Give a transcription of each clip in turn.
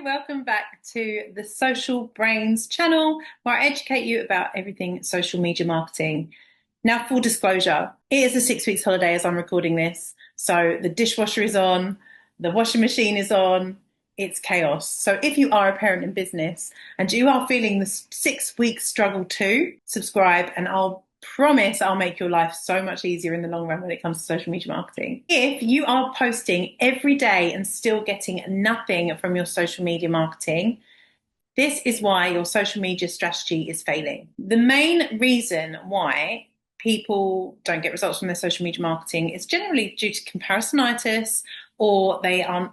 Welcome back to the Social Brains channel, where I educate you about everything social media marketing. Now, full disclosure, it is a 6 weeks holiday as I'm recording this. So the dishwasher is on, the washing machine is on, it's chaos. So if you are a parent in business and you are feeling the 6 week struggle too, subscribe and I'll promise I'll make your life so much easier in the long run when it comes to social media marketing. If you are posting every day and still getting nothing from your social media marketing, this is why your social media strategy is failing. The main reason why people don't get results from their social media marketing is generally due to comparisonitis, or they aren't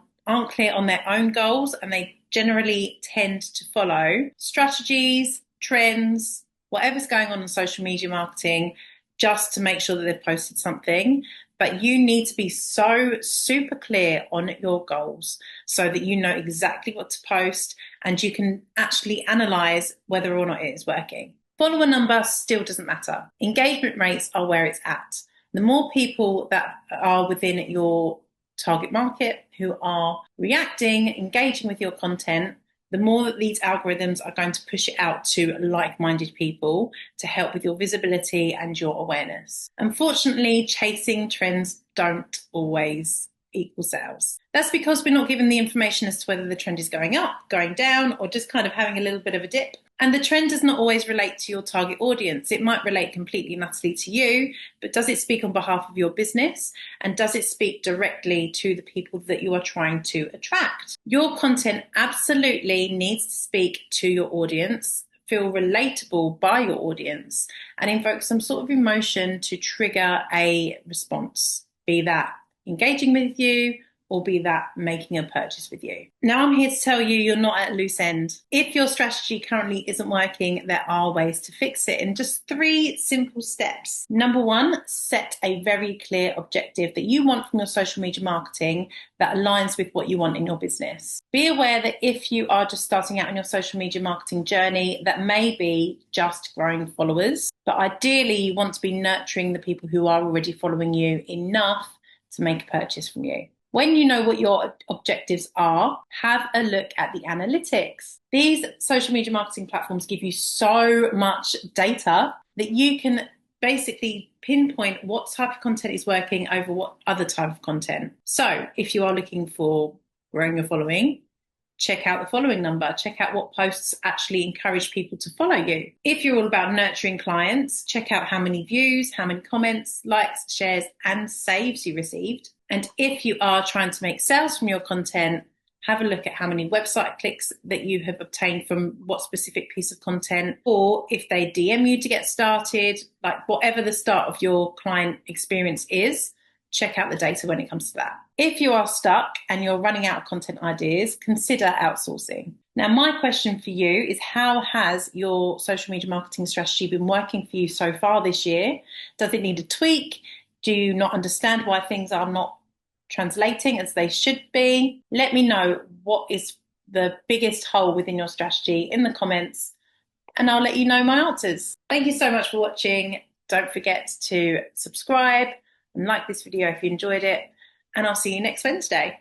clear on their own goals, and they generally tend to follow strategies, trends, whatever's going on in social media marketing, just to make sure that they've posted something. But you need to be so super clear on your goals so that you know exactly what to post and you can actually analyze whether or not it is working. Follower number still doesn't matter. Engagement rates are where it's at. The more people that are within your target market who are reacting, engaging with your content, the more that these algorithms are going to push it out to like-minded people to help with your visibility and your awareness. Unfortunately, chasing trends don't always equal sales. That's because we're not given the information as to whether the trend is going up, going down, or just kind of having a little bit of a dip. And the trend does not always relate to your target audience. It might relate completely and utterly to you, but does it speak on behalf of your business? And does it speak directly to the people that you are trying to attract? Your content absolutely needs to speak to your audience, feel relatable by your audience, and invoke some sort of emotion to trigger a response, be that engaging with you, or be that making a purchase with you. Now I'm here to tell you you're not at a loose end. If your strategy currently isn't working, there are ways to fix it in just 3 simple steps. Number 1, set a very clear objective that you want from your social media marketing that aligns with what you want in your business. Be aware that if you are just starting out on your social media marketing journey, that may be just growing followers, but ideally you want to be nurturing the people who are already following you enough to make a purchase from you. When you know what your objectives are, have a look at the analytics. These social media marketing platforms give you so much data that you can basically pinpoint what type of content is working over what other type of content. So if you are looking for growing your following, check out the following number, check out what posts actually encourage people to follow you. If you're all about nurturing clients, check out how many views, how many comments, likes, shares, and saves you received. And if you are trying to make sales from your content, have a look at how many website clicks that you have obtained from what specific piece of content, or if they DM you to get started, like whatever the start of your client experience is, check out the data when it comes to that. If you are stuck and you're running out of content ideas, consider outsourcing. Now, my question for you is, how has your social media marketing strategy been working for you so far this year? Does it need a tweak? Do you not understand why things are not translating as they should be? Let me know what is the biggest hole within your strategy in the comments, and I'll let you know my answers. Thank you so much for watching. Don't forget to subscribe and like this video if you enjoyed it, and I'll see you next Wednesday.